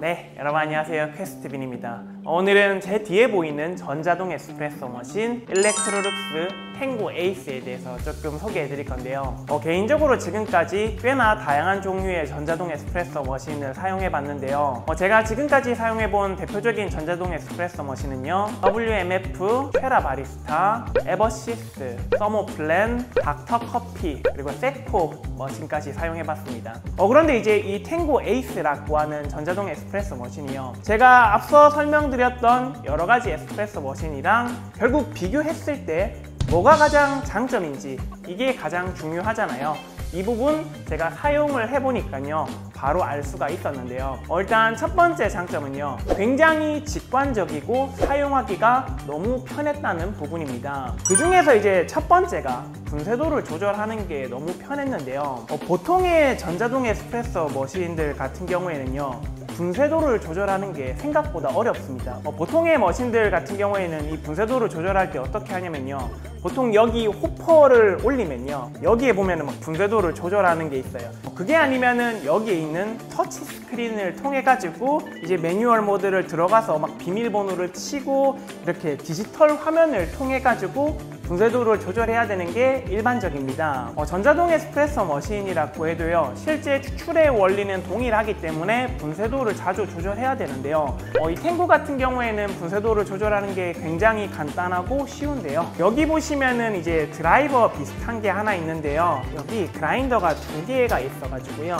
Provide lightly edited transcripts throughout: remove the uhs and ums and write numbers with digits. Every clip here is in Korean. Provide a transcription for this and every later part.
네, 여러분 안녕하세요. 퀘스트빈입니다. 오늘은 제 뒤에 보이는 전자동 에스프레소 머신 일렉트로룩스 탱고 에이스에 대해서 조금 소개해 드릴 건데요. 개인적으로 지금까지 꽤나 다양한 종류의 전자동 에스프레소 머신을 사용해 봤는데요. 제가 지금까지 사용해 본 대표적인 전자동 에스프레소 머신은요, WMF, 퀘라바리스타, 에버시스, 서모플랜, 닥터커피, 그리고 세코 머신까지 사용해 봤습니다. 그런데 이제 이 탱고 에이스라고 하는 전자동 에스프레소 머신이요, 제가 앞서 설명드렸던 여러 가지 에스프레소 머신이랑 결국 비교했을 때 뭐가 가장 장점인지, 이게 가장 중요하잖아요. 이 부분 제가 사용을 해보니까요, 바로 알 수가 있었는데요. 일단 첫 번째 장점은요, 굉장히 직관적이고 사용하기가 너무 편했다는 부분입니다. 그 중에서 이제 첫 번째가 분쇄도를 조절하는 게 너무 편했는데요. 보통의 전자동 에스프레소 머신들 같은 경우에는요, 분쇄도를 조절하는 게 생각보다 어렵습니다. 보통의 머신들 같은 경우에는 이 분쇄도를 조절할 때 어떻게 하냐면요, 보통 여기 호퍼를 올리면요, 여기에 보면은 막 분쇄도를 조절하는 게 있어요. 그게 아니면은 여기에 있는 터치 스크린을 통해 가지고 이제 매뉴얼 모드를 들어가서 막 비밀번호를 치고 이렇게 디지털 화면을 통해 가지고 분쇄도를 조절해야 되는 게 일반적입니다. 전자동 에스프레소 머신이라고 해도요, 실제 추출의 원리는 동일하기 때문에 분쇄도를 자주 조절해야 되는데요, 이 탱고 같은 경우에는 분쇄도를 조절하는 게 굉장히 간단하고 쉬운데요. 여기 보시면은 이제 드라이버 비슷한 게 하나 있는데요, 여기 그라인더가 두 개가 있어가지고요,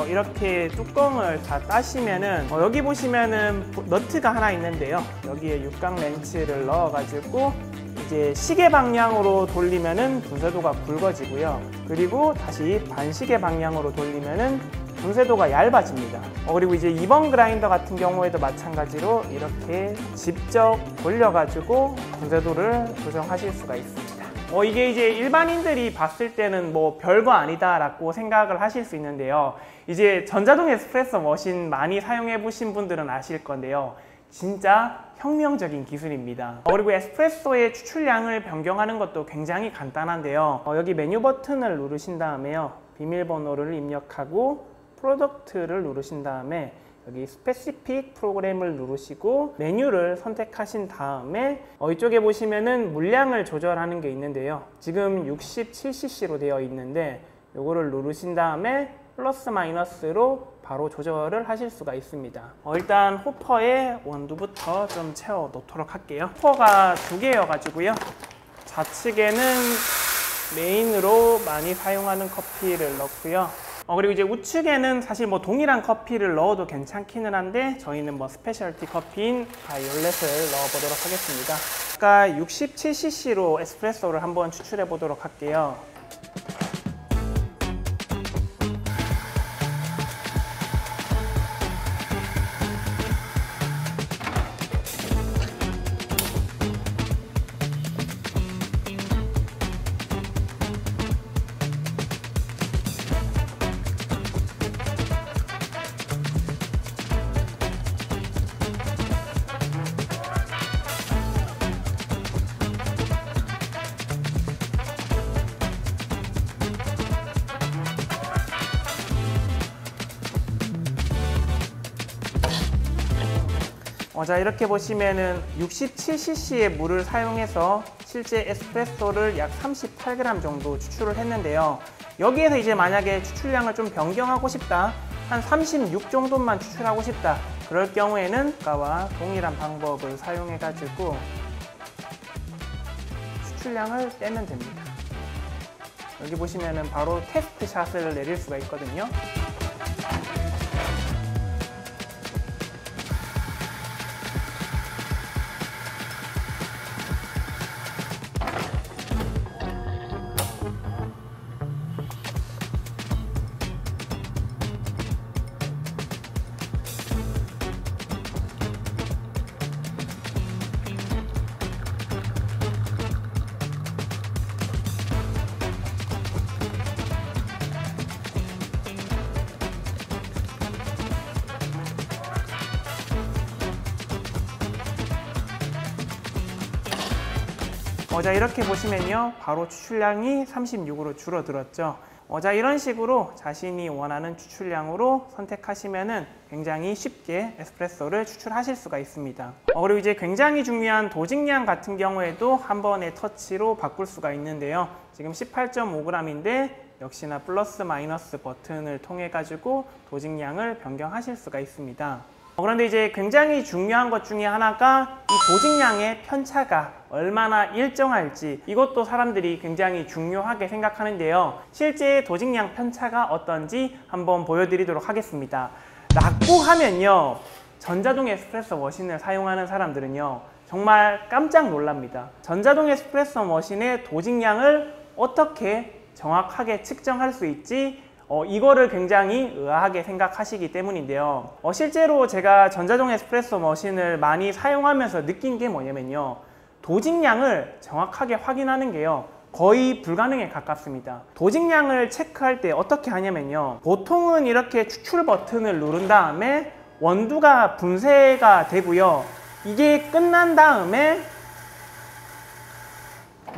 이렇게 뚜껑을 다 따시면은 여기 보시면은 너트가 하나 있는데요, 여기에 육각 렌치를 넣어가지고 이제 시계 방향으로 돌리면은 분쇄도가 굵어지고요, 그리고 다시 반시계 방향으로 돌리면은 분쇄도가 얇아집니다. 그리고 이제 2번 그라인더 같은 경우에도 마찬가지로 이렇게 직접 돌려가지고 분쇄도를 조정하실 수가 있습니다. 이게 이제 일반인들이 봤을 때는 뭐 별거 아니다 라고 생각을 하실 수 있는데요, 이제 전자동 에스프레소 머신 많이 사용해 보신 분들은 아실 건데요, 진짜 혁명적인 기술입니다. 그리고 에스프레소의 추출량을 변경하는 것도 굉장히 간단한데요, 여기 메뉴 버튼을 누르신 다음에요, 비밀번호를 입력하고 프로덕트를 누르신 다음에 여기 스페시픽 프로그램을 누르시고 메뉴를 선택하신 다음에 이쪽에 보시면은 물량을 조절하는 게 있는데요, 지금 67cc로 되어 있는데 요거를 누르신 다음에 플러스 마이너스로 바로 조절을 하실 수가 있습니다. 일단 호퍼의 원두부터 좀 채워 놓도록 할게요. 호퍼가 두 개여 가지고요, 좌측에는 메인으로 많이 사용하는 커피를 넣고요, 그리고 이제 우측에는 사실 뭐 동일한 커피를 넣어도 괜찮기는 한데 저희는 뭐 스페셜티 커피인 바이올렛을 넣어보도록 하겠습니다. 아까 67cc로 에스프레소를 한번 추출해 보도록 할게요. 자, 이렇게 보시면은 67cc의 물을 사용해서 실제 에스프레소를 약 38g 정도 추출을 했는데요, 여기에서 이제 만약에 추출량을 좀 변경하고 싶다, 한 36 정도만 추출하고 싶다, 그럴 경우에는 아까와 동일한 방법을 사용해 가지고 추출량을 떼면 됩니다. 여기 보시면은 바로 테스트 샷을 내릴 수가 있거든요. 자, 이렇게 보시면요, 바로 추출량이 36으로 줄어들었죠. 자, 이런 식으로 자신이 원하는 추출량으로 선택하시면은 굉장히 쉽게 에스프레소를 추출하실 수가 있습니다. 그리고 이제 굉장히 중요한 도직량 같은 경우에도 한 번의 터치로 바꿀 수가 있는데요. 지금 18.5g인데 역시나 플러스 마이너스 버튼을 통해 가지고 도직량을 변경하실 수가 있습니다. 그런데 이제 굉장히 중요한 것 중에 하나가 이 도직량의 편차가 얼마나 일정할지, 이것도 사람들이 굉장히 중요하게 생각하는데요. 실제 도직량 편차가 어떤지 한번 보여드리도록 하겠습니다. 라고 하면요, 전자동 에스프레소 머신을 사용하는 사람들은요 정말 깜짝 놀랍니다. 전자동 에스프레소 머신의 도직량을 어떻게 정확하게 측정할 수 있지, 이거를 굉장히 의아하게 생각하시기 때문인데요. 실제로 제가 전자동 에스프레소 머신을 많이 사용하면서 느낀 게 뭐냐면요, 도직량을 정확하게 확인하는 게요 거의 불가능에 가깝습니다. 도직량을 체크할 때 어떻게 하냐면요, 보통은 이렇게 추출 버튼을 누른 다음에 원두가 분쇄가 되고요, 이게 끝난 다음에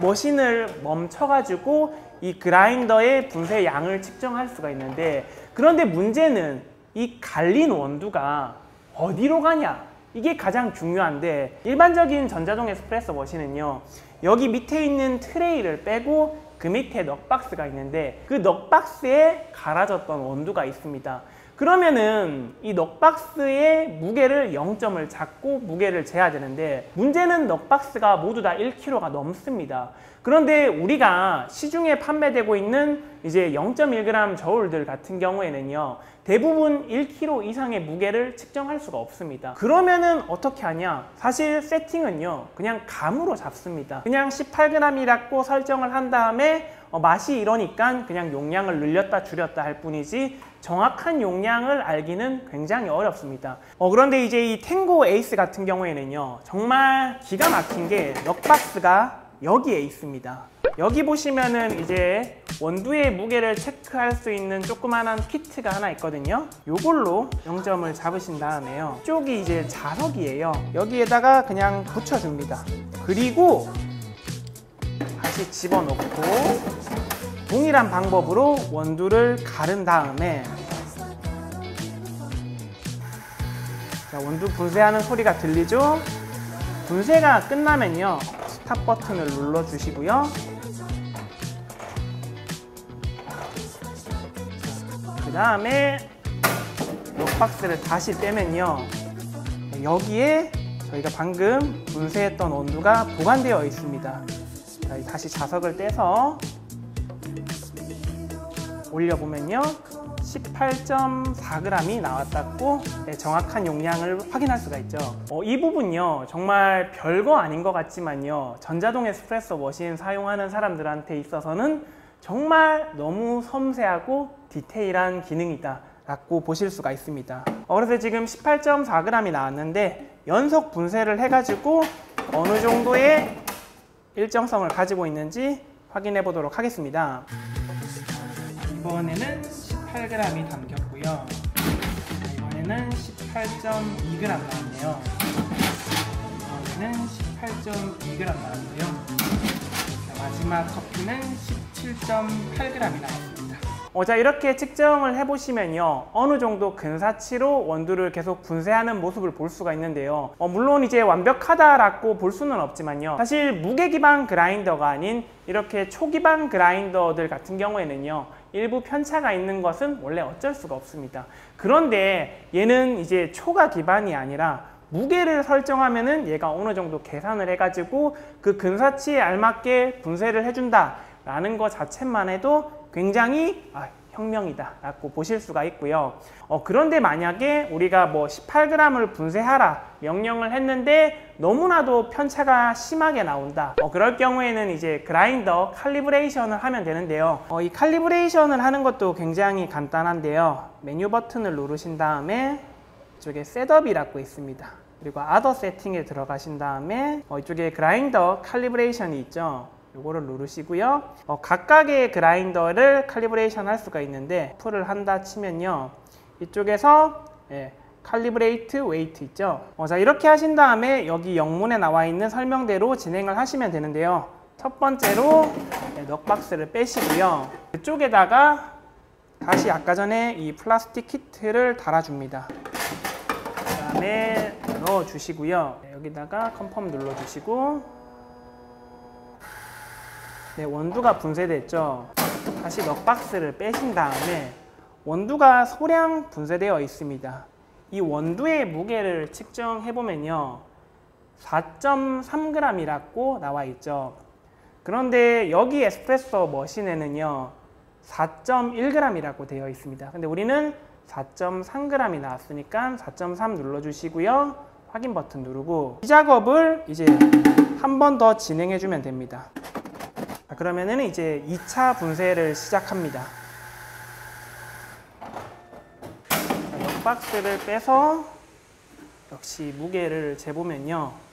머신을 멈춰가지고 이 그라인더의 분쇄 양을 측정할 수가 있는데, 그런데 문제는 이 갈린 원두가 어디로 가냐, 이게 가장 중요한데, 일반적인 전자동 에스프레소 머신은요 여기 밑에 있는 트레이를 빼고 그 밑에 넉박스가 있는데 그 넉박스에 갈아졌던 원두가 있습니다. 그러면은 이 넉박스의 무게를 0점을 잡고 무게를 재야 되는데, 문제는 넉박스가 모두 다 1kg가 넘습니다. 그런데 우리가 시중에 판매되고 있는 이제 0.1g 저울들 같은 경우에는요 대부분 1kg 이상의 무게를 측정할 수가 없습니다. 그러면은 어떻게 하냐, 사실 세팅은요 그냥 감으로 잡습니다. 그냥 18g이라고 설정을 한 다음에 맛이 이러니까 그냥 용량을 늘렸다 줄였다 할 뿐이지 정확한 용량을 알기는 굉장히 어렵습니다. 그런데 이제 이 탱고 에이스 같은 경우에는요 정말 기가 막힌 게 넉박스가 여기에 있습니다. 여기 보시면은 이제 원두의 무게를 체크할 수 있는 조그만한 키트가 하나 있거든요. 요걸로 0점을 잡으신 다음에요, 이쪽이 이제 자석이에요. 여기에다가 그냥 붙여줍니다. 그리고 다시 집어넣고 동일한 방법으로 원두를 가른 다음에, 자, 원두 분쇄하는 소리가 들리죠? 분쇄가 끝나면요 스탑 버튼을 눌러주시고요, 그 다음에 넉박스를 다시 빼면요 여기에 저희가 방금 분쇄했던 원두가 보관되어 있습니다. 자, 다시 자석을 떼서 올려보면요 18.4g이 나왔다고 정확한 용량을 확인할 수가 있죠. 이 부분요 정말 별거 아닌 것 같지만요 전자동 에스프레소 머신 사용하는 사람들한테 있어서는 정말 너무 섬세하고 디테일한 기능이다 라고 보실 수가 있습니다. 그래서 지금 18.4g이 나왔는데 연속 분쇄를 해가지고 어느 정도의 일정성을 가지고 있는지 확인해 보도록 하겠습니다. 이번에는 18g이 담겼고요. 이번에는 18.2g 나왔네요. 이번에는 18.2g 나왔고요. 마지막 커피는 17.8g이 나왔습니다. 자, 이렇게 측정을 해보시면요 어느 정도 근사치로 원두를 계속 분쇄하는 모습을 볼 수가 있는데요, 물론 이제 완벽하다라고 볼 수는 없지만요, 사실 무게 기반 그라인더가 아닌 이렇게 초 기반 그라인더들 같은 경우에는요 일부 편차가 있는 것은 원래 어쩔 수가 없습니다. 그런데 얘는 이제 초가 기반이 아니라 무게를 설정하면은 얘가 어느 정도 계산을 해가지고 그 근사치에 알맞게 분쇄를 해준다 라는 것 자체만 해도 굉장히 혁명이다 라고 보실 수가 있고요. 그런데 만약에 우리가 뭐 18g을 분쇄하라 명령을 했는데 너무나도 편차가 심하게 나온다, 그럴 경우에는 이제 그라인더 칼리브레이션을 하면 되는데요, 이 칼리브레이션을 하는 것도 굉장히 간단한데요, 메뉴 버튼을 누르신 다음에 이쪽에 셋업이라고 있습니다. 그리고 아더 세팅에 들어가신 다음에 이쪽에 그라인더 칼리브레이션이 있죠. 요거를 누르시고요, 각각의 그라인더를 칼리브레이션 할 수가 있는데 풀을 한다 치면요 이쪽에서 칼리브레이트 웨이트 있죠. 자, 이렇게 하신 다음에 여기 영문에 나와 있는 설명대로 진행을 하시면 되는데요, 첫 번째로 넉박스를 빼시고요. 이쪽에다가 다시 아까 전에 이 플라스틱 키트를 달아줍니다. 그 다음에 넣어주시고요. 여기다가 컨펌 눌러주시고, 네, 원두가 분쇄됐죠. 다시 넉박스를 빼신 다음에 원두가 소량 분쇄되어 있습니다. 이 원두의 무게를 측정해보면요, 4.3g이라고 나와 있죠. 그런데 여기 에스프레소 머신에는요 4.1g이라고 되어 있습니다. 근데 우리는 4.3g이 나왔으니까 4.3 눌러주시고요. 확인 버튼 누르고 이 작업을 이제 한 번 더 진행해 주면 됩니다. 그러면은 이제 2차 분쇄를 시작합니다. 박스를 빼서 역시 무게를 재보면요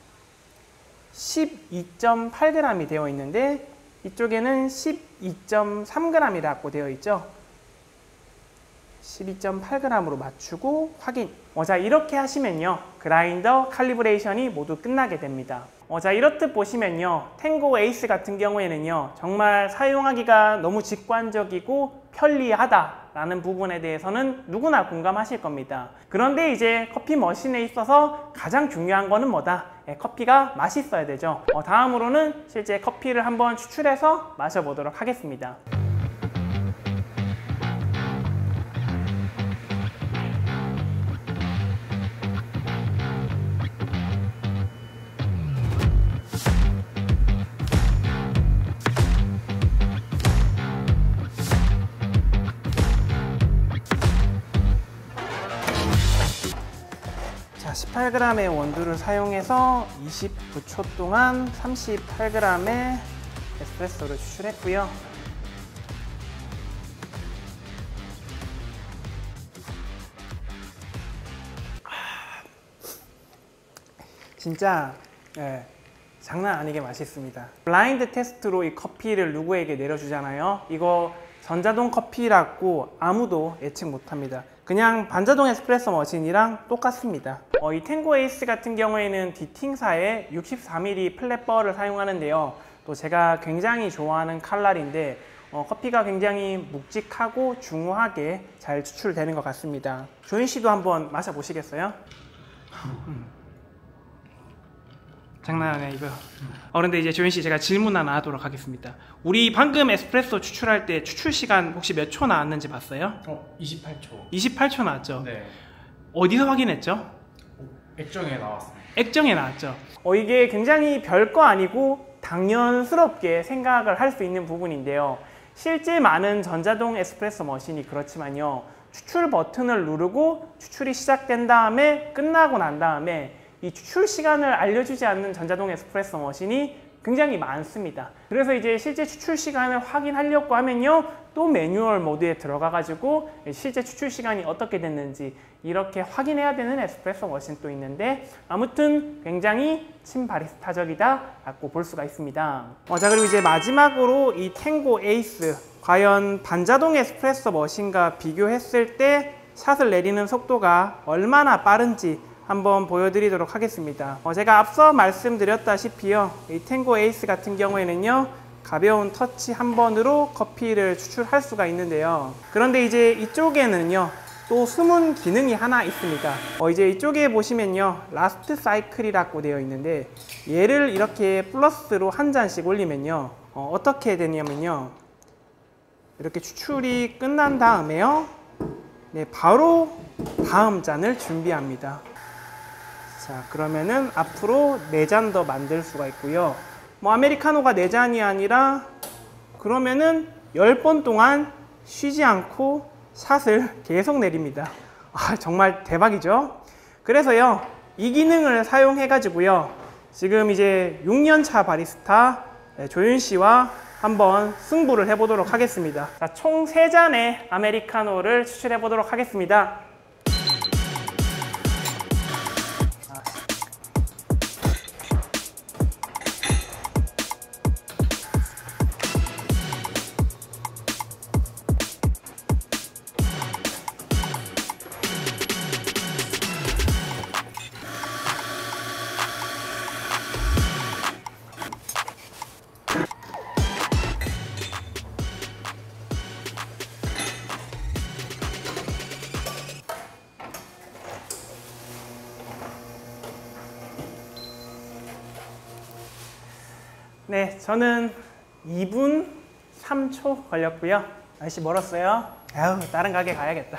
12.8g이 되어 있는데 이쪽에는 12.3g이라고 되어 있죠. 12.8g으로 맞추고 확인. 자, 이렇게 하시면요 그라인더 칼리브레이션이 모두 끝나게 됩니다. 자, 이렇듯 보시면요 탱고 에이스 같은 경우에는요 정말 사용하기가 너무 직관적이고 편리하다라는 부분에 대해서는 누구나 공감하실 겁니다. 그런데 이제 커피 머신에 있어서 가장 중요한 거는 뭐다? 커피가 맛있어야 되죠. 다음으로는 실제 커피를 한번 추출해서 마셔보도록 하겠습니다. 자, 18g의 원두를 사용해서 29초 동안 38g의 에스프레소를 추출했고요. 진짜 장난 아니게 맛있습니다. 블라인드 테스트로 이 커피를 누구에게 내려주잖아요. 이거 전자동 커피라고 아무도 예측 못합니다. 그냥 반자동 에스프레소 머신이랑 똑같습니다. 이 탱고 에이스 같은 경우에는 디팅사의 64mm 플랫버를 사용하는데요. 또 제가 굉장히 좋아하는 칼날인데 커피가 굉장히 묵직하고 중후하게 잘 추출되는 것 같습니다. 조인 씨도 한번 마셔보시겠어요? 장난 아니야 이거. 그런데 이제 조인 씨 제가 질문 하나 하도록 하겠습니다. 우리 방금 에스프레소 추출할 때 추출 시간 혹시 몇 초 나왔는지 봤어요? 28초. 28초 나왔죠? 네. 어디서 확인했죠? 액정에 나왔습니다. 액정에 나왔죠. 이게 굉장히 별거 아니고 당연스럽게 생각을 할 수 있는 부분인데요. 실제 많은 전자동 에스프레소 머신이 그렇지만요. 추출 버튼을 누르고 추출이 시작된 다음에 끝나고 난 다음에 이 추출 시간을 알려주지 않는 전자동 에스프레소 머신이 굉장히 많습니다. 그래서 이제 실제 추출 시간을 확인하려고 하면요 또 매뉴얼 모드에 들어가 가지고 실제 추출 시간이 어떻게 됐는지 이렇게 확인해야 되는 에스프레소 머신 또 있는데 아무튼 굉장히 친바리스타적이다 라고 볼 수가 있습니다. 자, 그리고 이제 마지막으로 이 탱고 에이스 과연 반자동 에스프레소 머신과 비교했을 때 샷을 내리는 속도가 얼마나 빠른지 한번 보여드리도록 하겠습니다. 제가 앞서 말씀드렸다시피요 이 탱고 에이스 같은 경우에는요 가벼운 터치 한 번으로 커피를 추출할 수가 있는데요. 그런데 이제 이쪽에는요 또 숨은 기능이 하나 있습니다. 이제 이쪽에 보시면요 라스트 사이클이라고 되어 있는데 얘를 이렇게 플러스로 한 잔씩 올리면요 어떻게 되냐면요 이렇게 추출이 끝난 다음에요 바로 다음 잔을 준비합니다. 자, 그러면은 앞으로 4잔 더 만들 수가 있고요. 아메리카노가 4잔이 아니라 그러면은 10번 동안 쉬지 않고 샷을 계속 내립니다. 정말 대박이죠? 그래서요, 이 기능을 사용해 가지고요. 지금 이제 6년차 바리스타 조윤 씨와 한번 승부를 해보도록 하겠습니다. 자, 총 3잔의 아메리카노를 추출해 보도록 하겠습니다. 네, 저는 2분 3초 걸렸고요. 날씨 멀었어요. 아유, 다른 가게 가야겠다.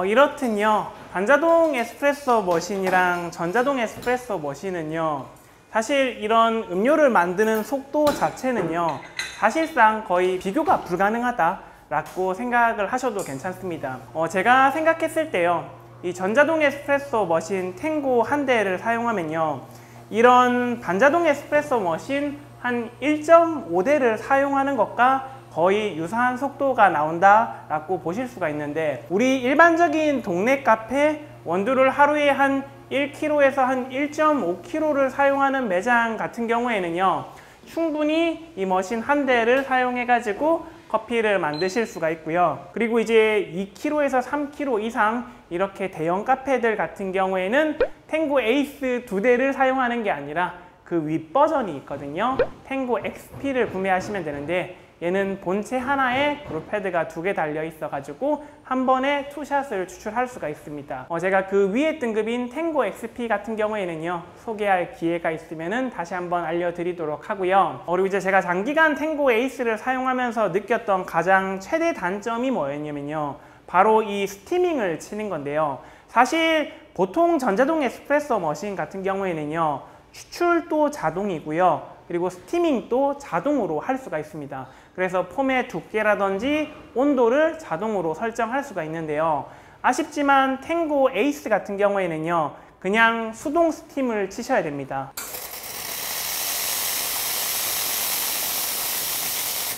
이렇든요, 반자동 에스프레소 머신이랑 전자동 에스프레소 머신은요, 사실 이런 음료를 만드는 속도 자체는요, 사실상 거의 비교가 불가능하다라고 생각을 하셔도 괜찮습니다. 제가 생각했을 때요, 이 전자동 에스프레소 머신 탱고 한 대를 사용하면요, 이런 반자동 에스프레소 머신 한 1.5대를 사용하는 것과 거의 유사한 속도가 나온다라고 보실 수가 있는데, 우리 일반적인 동네 카페 원두를 하루에 한 1kg에서 한 1.5kg를 사용하는 매장 같은 경우에는요, 충분히 이 머신 한 대를 사용해 가지고 커피를 만드실 수가 있고요. 그리고 이제 2kg에서 3kg 이상 이렇게 대형 카페들 같은 경우에는 탱고 에이스 2대를 사용하는 게 아니라 그 윗 버전이 있거든요. 탱고 XP를 구매하시면 되는데, 얘는 본체 하나에 그룹 패드가 2개 달려 있어 가지고 한 번에 투샷을 추출할 수가 있습니다. 제가 그 위에 등급인 탱고 XP 같은 경우에는요, 소개할 기회가 있으면은 다시 한번 알려드리도록 하고요. 그리고 이제 제가 장기간 탱고 에이스를 사용하면서 느꼈던 가장 최대 단점이 뭐였냐면요, 바로 이 스티밍을 치는 건데요. 사실 보통 전자동 에스프레소 머신 같은 경우에는요, 추출도 자동이고요, 그리고 스티밍도 자동으로 할 수가 있습니다. 그래서 폼의 두께라든지 온도를 자동으로 설정할 수가 있는데요, 아쉽지만 탱고 에이스 같은 경우에는요, 그냥 수동 스팀을 치셔야 됩니다.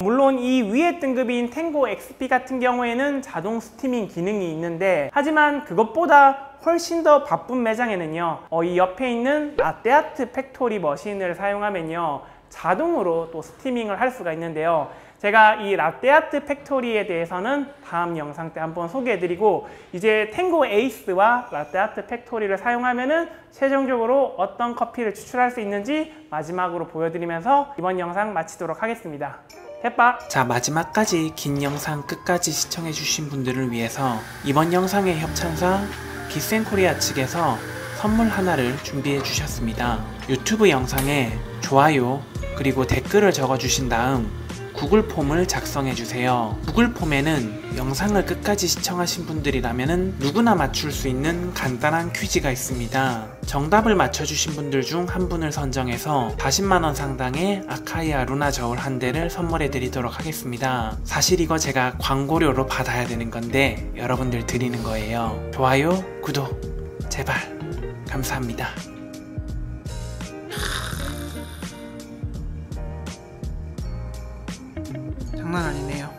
물론 이 위에 등급인 탱고 XP 같은 경우에는 자동 스티밍 기능이 있는데, 하지만 그것보다 훨씬 더 바쁜 매장에는요, 이 옆에 있는 라떼아트 팩토리 머신을 사용하면요, 자동으로 또 스티밍을 할 수가 있는데요, 제가 이 라떼아트 팩토리에 대해서는 다음 영상 때 한번 소개해드리고, 이제 탱고 에이스와 라떼아트 팩토리를 사용하면은 최종적으로 어떤 커피를 추출할 수 있는지 마지막으로 보여드리면서 이번 영상 마치도록 하겠습니다. 대빠! 자, 마지막까지 긴 영상 끝까지 시청해주신 분들을 위해서 이번 영상의 협찬사 기센코리아 측에서 선물 하나를 준비해 주셨습니다. 유튜브 영상에 좋아요 그리고 댓글을 적어주신 다음 구글 폼을 작성해 주세요. 구글 폼에는 영상을 끝까지 시청하신 분들이라면 누구나 맞출 수 있는 간단한 퀴즈가 있습니다. 정답을 맞춰주신 분들 중 한 분을 선정해서 40만원 상당의 아카이아 루나 저울 한 대를 선물해 드리도록 하겠습니다. 사실 이거 제가 광고료로 받아야 되는 건데 여러분들 드리는 거예요. 좋아요, 구독 제발 감사합니다. 장난 아니네요.